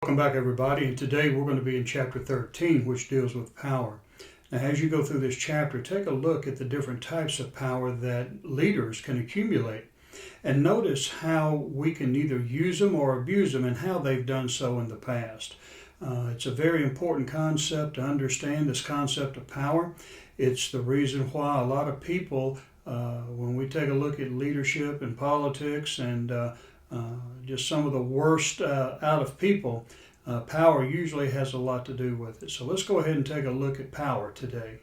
Welcome back, everybody, and today we're going to be in chapter 13, which deals with power. Now, as you go through this chapter, take a look at the different types of power that leaders can accumulate, and notice how we can either use them or abuse them and how they've done so in the past. It's a very important concept to understand, this concept of power. It's the reason why a lot of people, when we take a look at leadership and politics and just some of the worst out of people, power usually has a lot to do with it. So let's go ahead and take a look at power today.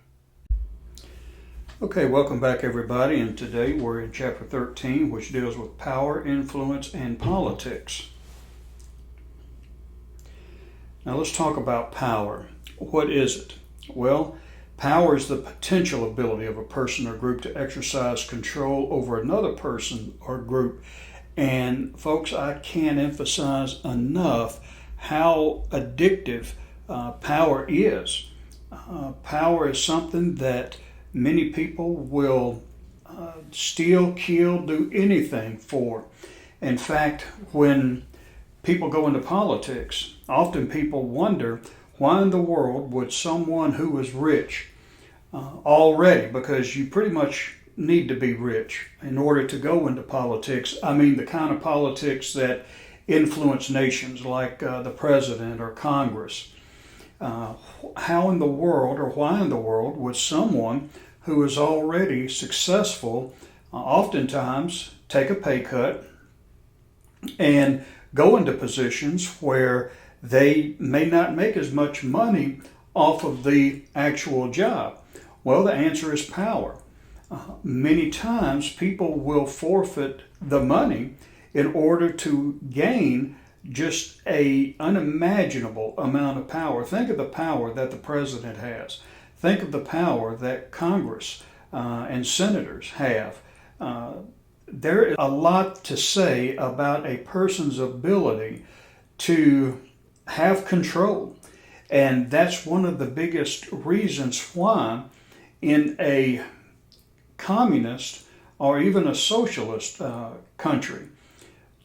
Okay, welcome back, everybody, and today we're in chapter 13, which deals with power, influence, and politics. Now let's talk about power. What is it? Well, power is the potential ability of a person or group to exercise control over another person or group. And folks, I can't emphasize enough how addictive power is. Power is something that many people will steal, kill, do anything for. In fact, when people go into politics, often people wonder why in the world would someone who is rich already, because you pretty much need to be rich in order to go into politics. I mean, the kind of politics that influence nations like the president or Congress. How in the world, or why in the world, would someone who is already successful oftentimes take a pay cut and go into positions where they may not make as much money off of the actual job? Well, the answer is power. Many times people will forfeit the money in order to gain just an unimaginable amount of power. Think of the power that the president has. Think of the power that Congress and senators have. There is a lot to say about a person's ability to have control. And that's one of the biggest reasons why in a communist or even a socialist country,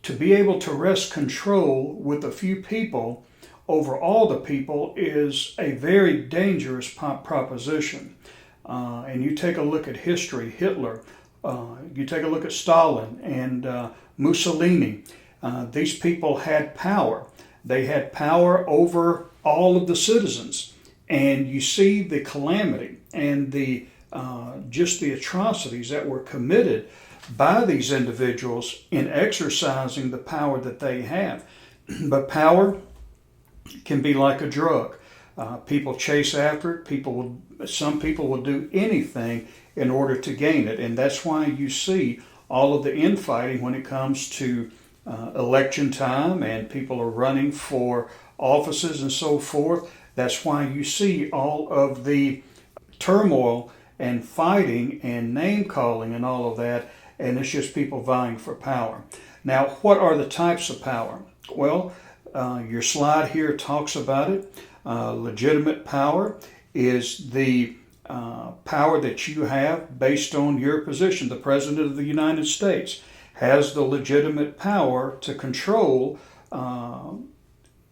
to be able to wrest control with a few people over all the people is a very dangerous proposition. And you take a look at history, Hitler, you take a look at Stalin and Mussolini. These people had power. They had power over all of the citizens. And you see the calamity and the just the atrocities that were committed by these individuals in exercising the power that they have. But power can be like a drug. People chase after it. Some people will do anything in order to gain it. And that's why you see all of the infighting when it comes to election time and people are running for offices and so forth. That's why you see all of the turmoil and fighting and name calling and all of that, and it's just people vying for power. Now, what are the types of power? Well, your slide here talks about it. Legitimate power is the power that you have based on your position. The President of the United States has the legitimate power to control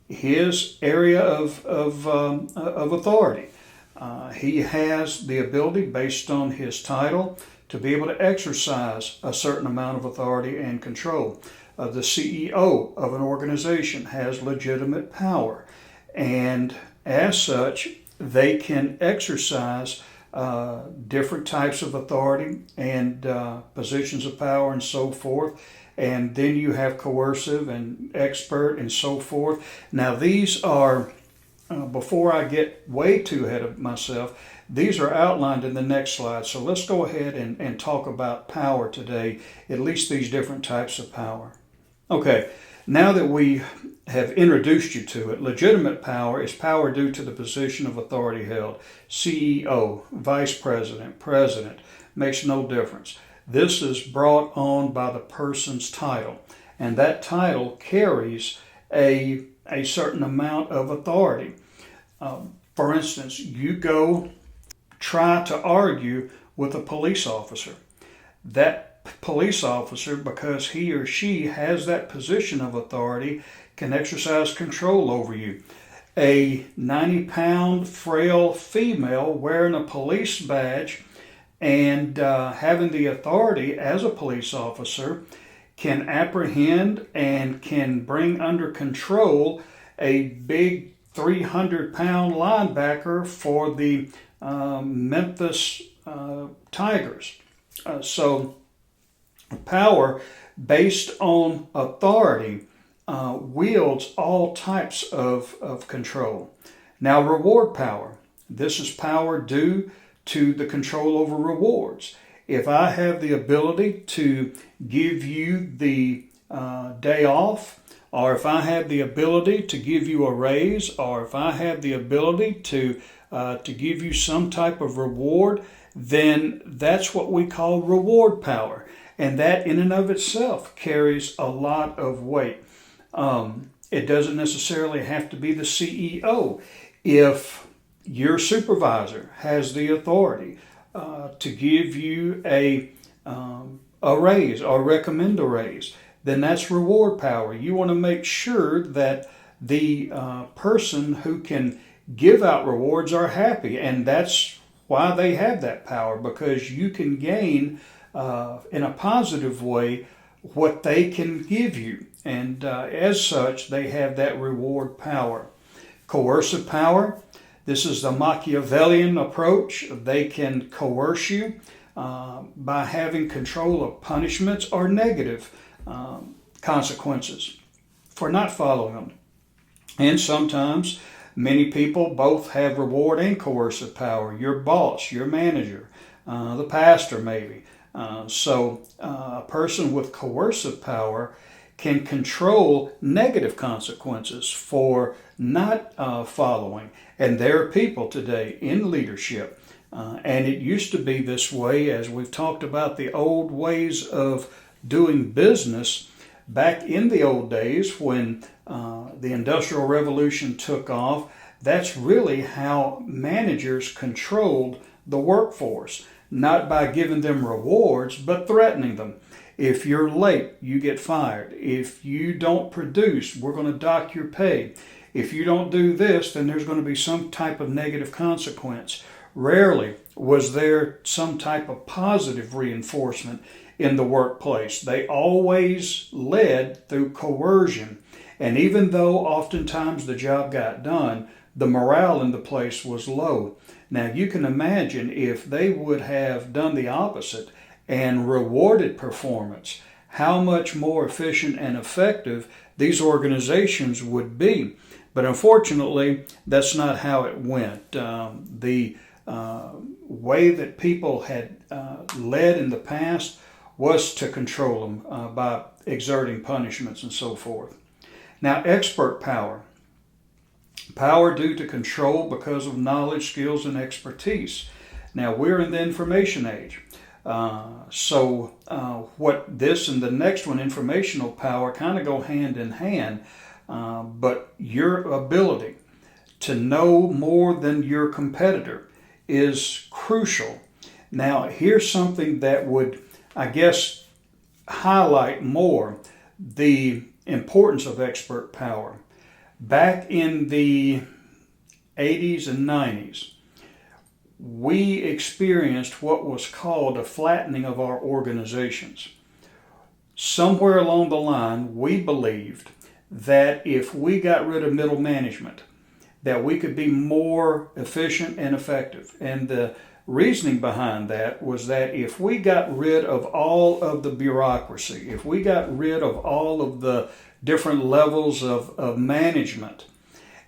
his area of authority. He has the ability, based on his title, to be able to exercise a certain amount of authority and control. The CEO of an organization has legitimate power, and as such, they can exercise different types of authority and positions of power and so forth. And then you have coercive and expert and so forth. Now, these are before I get way too ahead of myself, these are outlined in the next slide. So let's go ahead and talk about power today, at least these different types of power. Okay, now that we have introduced you to it, legitimate power is power due to the position of authority held. CEO, vice president, president, makes no difference. This is brought on by the person's title, and that title carries a certain amount of authority. For instance, you go try to argue with a police officer. That police officer, because he or she has that position of authority, can exercise control over you. A 90-pound frail female wearing a police badge and having the authority as a police officer can apprehend and can bring under control a big 300-pound linebacker for the Memphis Tigers. So power based on authority wields all types of control. Now, reward power. This is power due to the control over rewards. If I have the ability to give you the day off, or if I have the ability to give you a raise, or if I have the ability to give you some type of reward, then that's what we call reward power. And that in and of itself carries a lot of weight. It doesn't necessarily have to be the CEO. If your supervisor has the authority to give you a raise or recommend a raise, then that's reward power. You want to make sure that the person who can give out rewards are happy, and that's why they have that power, because you can gain in a positive way what they can give you, and as such they have that reward power. Coercive power. This is the Machiavellian approach. They can coerce you by having control of punishments or negative consequences for not following them. And sometimes many people both have reward and coercive power. Your boss, your manager, the pastor maybe. So a person with coercive power can control negative consequences for not following. And there are people today in leadership, and it used to be this way, as we've talked about the old ways of doing business. Back in the old days when the Industrial Revolution took off, that's really how managers controlled the workforce. Not by giving them rewards, but threatening them. If you're late, you get fired. If you don't produce, we're going to dock your pay. If you don't do this, then there's going to be some type of negative consequence. Rarely was there some type of positive reinforcement in the workplace. They always led through coercion. And even though oftentimes the job got done, the morale in the place was low. Now you can imagine if they would have done the opposite and rewarded performance, how much more efficient and effective these organizations would be. But unfortunately, that's not how it went. The way that people had led in the past was to control them by exerting punishments and so forth. Now, expert power. Power due to control because of knowledge, skills, and expertise. Now, we're in the information age. So what this and the next one, informational power, kind of go hand in hand. But your ability to know more than your competitor is crucial. Now, here's something that would, I guess, highlight more the importance of expert power. Back in the 80s and 90s, we experienced what was called a flattening of our organizations. Somewhere along the line, we believed that if we got rid of middle management, that we could be more efficient and effective. And the reasoning behind that was that if we got rid of all of the bureaucracy, if we got rid of all of the different levels of management,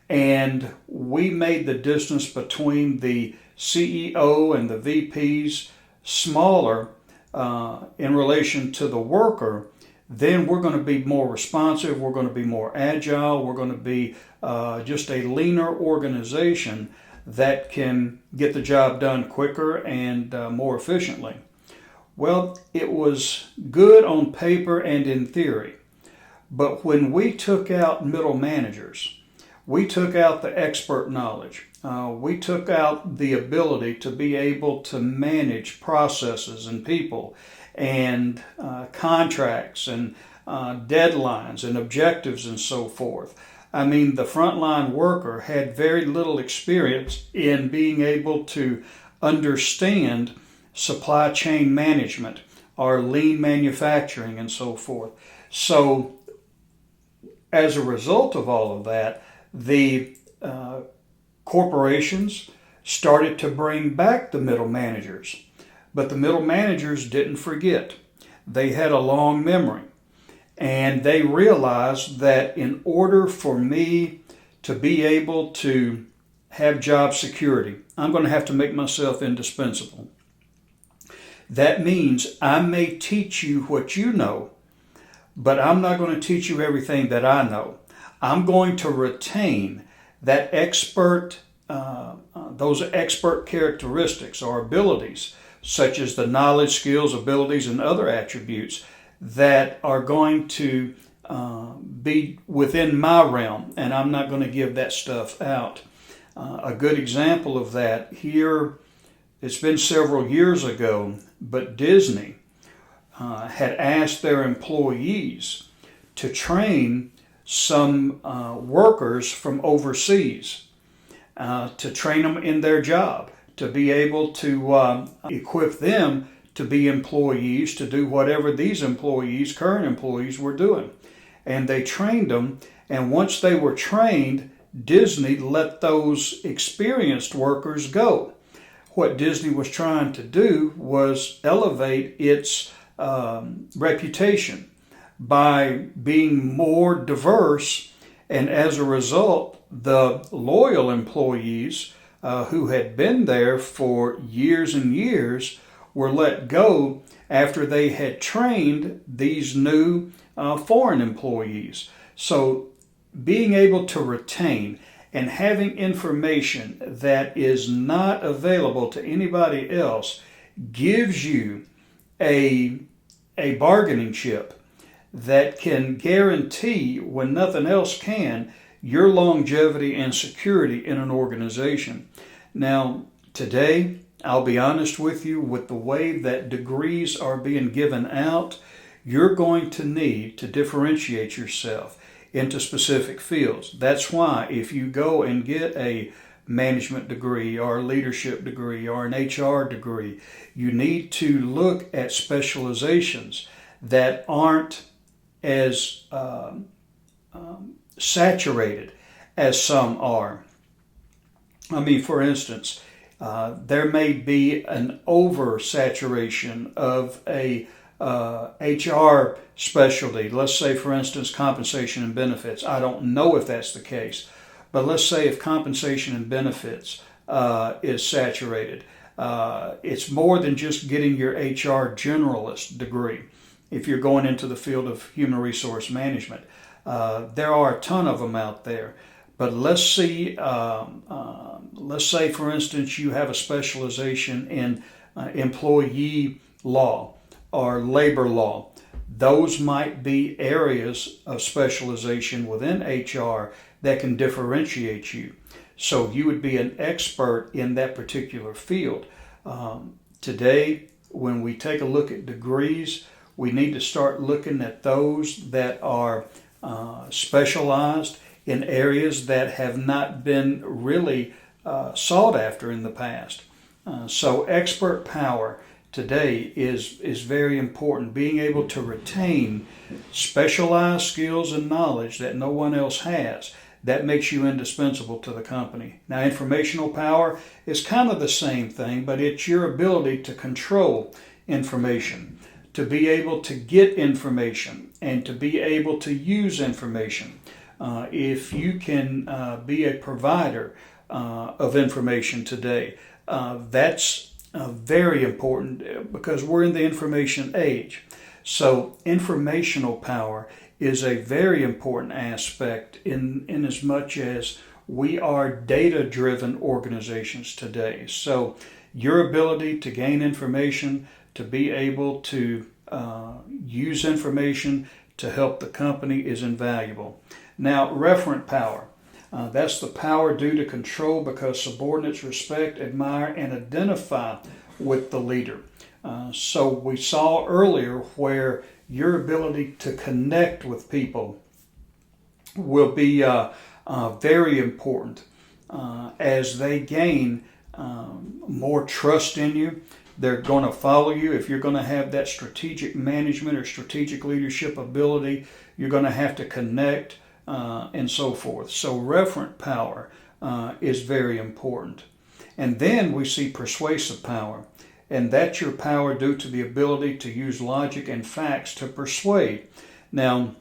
and we made the distance between the CEO and the VPs smaller in relation to the worker, then we're going to be more responsive, we're going to be more agile, we're going to be just a leaner organization that can get the job done quicker and more efficiently. Well, it was good on paper and in theory, but when we took out middle managers, we took out the expert knowledge. We took out the ability to be able to manage processes and people and contracts and deadlines and objectives and so forth. I mean, the frontline worker had very little experience in being able to understand supply chain management or lean manufacturing and so forth. So as a result of all of that, the corporations started to bring back the middle managers. But the middle managers didn't forget. They had a long memory. And they realized that in order for me to be able to have job security, I'm going to have to make myself indispensable. That means I may teach you what you know, but I'm not going to teach you everything that I know. I'm going to retain that those expert characteristics or abilities, such as the knowledge, skills, abilities, and other attributes that are going to be within my realm, and I'm not going to give that stuff out. A good example of that here, it's been several years ago, but Disney had asked their employees to train some workers from overseas, to train them in their job, to be able to equip them to be employees, to do whatever these employees, current employees, were doing. And they trained them, and once they were trained, Disney let those experienced workers go. What Disney was trying to do was elevate its reputation by being more diverse, and as a result, the loyal employees who had been there for years and years were let go after they had trained these new foreign employees. So being able to retain and having information that is not available to anybody else gives you a bargaining chip that can guarantee, when nothing else can, your longevity and security in an organization. Now, today, I'll be honest with you, with the way that degrees are being given out, you're going to need to differentiate yourself into specific fields. That's why if you go and get a management degree or a leadership degree or an HR degree, you need to look at specializations that aren't as saturated as some are. I mean, for instance, there may be an oversaturation of a HR specialty. Let's say, for instance, compensation and benefits. I don't know if that's the case, but let's say if compensation and benefits is saturated, it's more than just getting your HR generalist degree. If you're going into the field of human resource management, there are a ton of them out there. But let's say, for instance, you have a specialization in employee law or labor law. Those might be areas of specialization within HR that can differentiate you. So you would be an expert in that particular field. Today, when we take a look at degrees, we need to start looking at those that are specialized in areas that have not been really sought after in the past. So expert power today is very important. Being able to retain specialized skills and knowledge that no one else has, that makes you indispensable to the company. Now, informational power is kind of the same thing, but it's your ability to control information, to be able to get information, and to be able to use information. If you can be a provider of information today, that's very important because we're in the information age. So informational power is a very important aspect in as much as we are data-driven organizations today. So your ability to gain information, to be able to use information to help the company is invaluable. Now, referent power. That's the power due to control because subordinates respect, admire, and identify with the leader. So we saw earlier where your ability to connect with people will be very important as they gain more trust in you. They're going to follow you. If you're going to have that strategic management or strategic leadership ability, you're going to have to connect and so forth. So referent power is very important. And then we see persuasive power. And that's your power due to the ability to use logic and facts to persuade. Now,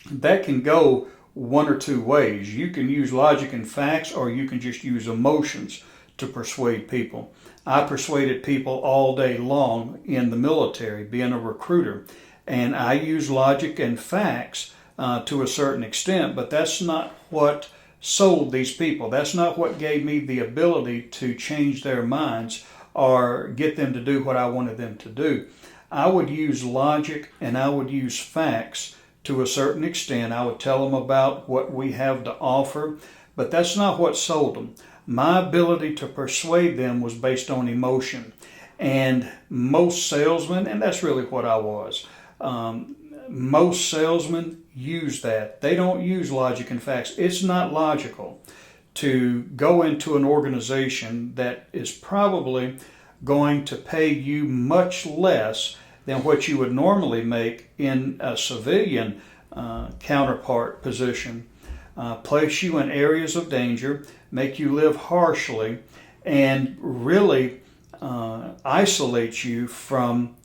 that can go one or two ways. You can use logic and facts, or you can just use emotions to persuade people. I persuaded people all day long in the military, being a recruiter, and I use logic and facts to a certain extent, but that's not what sold these people. That's not what gave me the ability to change their minds or get them to do what I wanted them to do. I would use logic and I would use facts to a certain extent. I would tell them about what we have to offer, but that's not what sold them. My ability to persuade them was based on emotion. And most salesmen, and that's really what I was, most salesmen use that. They don't use logic and facts. It's not logical to go into an organization that is probably going to pay you much less than what you would normally make in a civilian counterpart position, place you in areas of danger, make you live harshly, and really isolate you from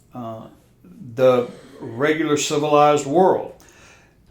the regular civilized world.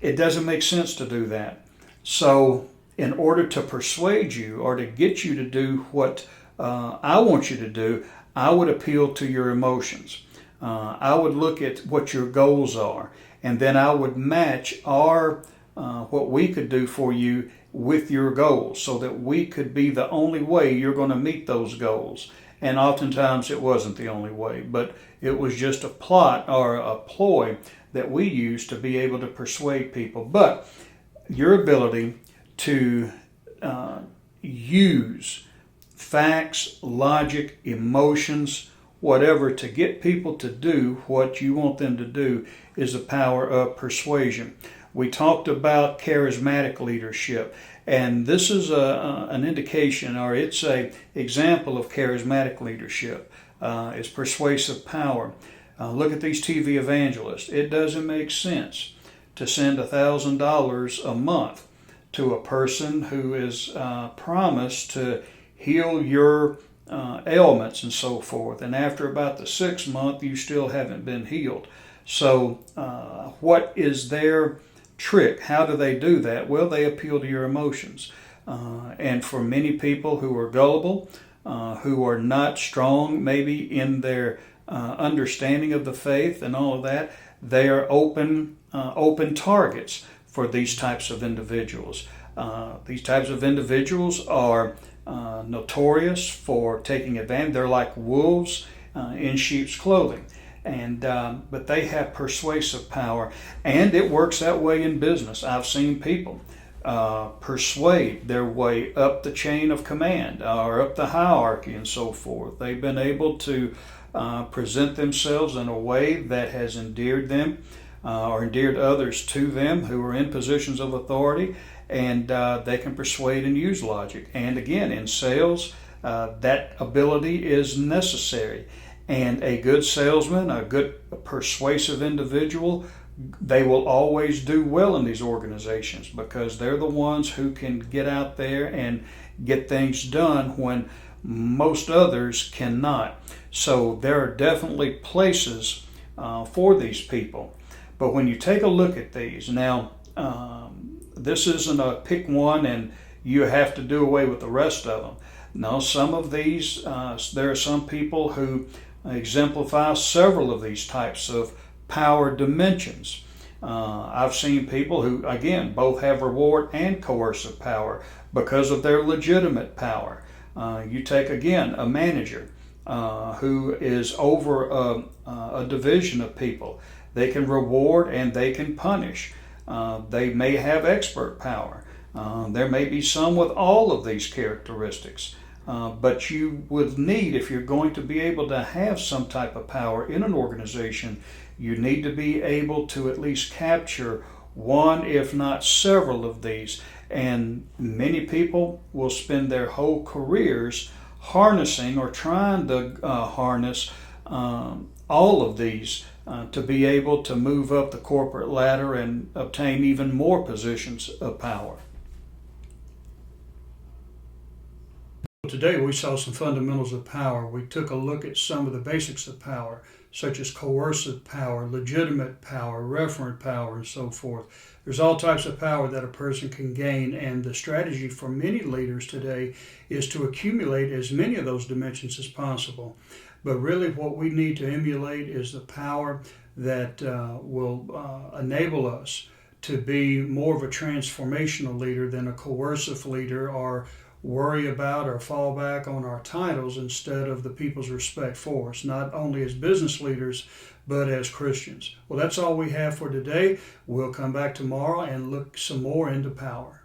It doesn't make sense to do that. So in order to persuade you or to get you to do what I want you to do, I would appeal to your emotions. I would look at what your goals are, and then I would match what we could do for you with your goals so that we could be the only way you're going to meet those goals. And oftentimes it wasn't the only way, but it was just a plot or a ploy that we used to be able to persuade people. But your ability to use facts, logic, emotions, whatever, to get people to do what you want them to do is the power of persuasion. We talked about charismatic leadership, and this is an indication, or it's an example of charismatic leadership. It's persuasive power. Look at these TV evangelists. It doesn't make sense to send $1,000 a month to a person who is promised to heal your ailments and so forth, and after about the 6th month you still haven't been healed. So what is their trick? How do they do that? Well, they appeal to your emotions. And for many people who are gullible, who are not strong maybe in their understanding of the faith and all of that, they are open targets for these types of individuals. These types of individuals are notorious for taking advantage. They're like wolves in sheep's clothing. And but they have persuasive power, and it works that way in business. I've seen people persuade their way up the chain of command or up the hierarchy and so forth. They've been able to present themselves in a way that has endeared them or endeared others to them who are in positions of authority, and they can persuade and use logic. And again, in sales, that ability is necessary. And a good salesman, a good persuasive individual, they will always do well in these organizations because they're the ones who can get out there and get things done when most others cannot. So there are definitely places for these people. But when you take a look at these, now this isn't a pick one and you have to do away with the rest of them. No, some of these, there are some people who exemplify several of these types of power dimensions. I've seen people who, again, both have reward and coercive power because of their legitimate power. You take, again, a manager who is over a division of people. They can reward and they can punish. They may have expert power. There may be some with all of these characteristics. But you would need, if you're going to be able to have some type of power in an organization, You need to be able to at least capture one, if not several of these. And many people will spend their whole careers harnessing or trying to harness all of these to be able to move up the corporate ladder and obtain even more positions of power. Today we saw some fundamentals of power. We took a look at some of the basics of power, such as coercive power, legitimate power, referent power, and so forth. There's all types of power that a person can gain, and the strategy for many leaders today is to accumulate as many of those dimensions as possible. But really what we need to emulate is the power that will enable us to be more of a transformational leader than a coercive leader, or worry about or fall back on our titles instead of the people's respect for us, not only as business leaders, but as Christians. Well, that's all we have for today. We'll come back tomorrow and look some more into power.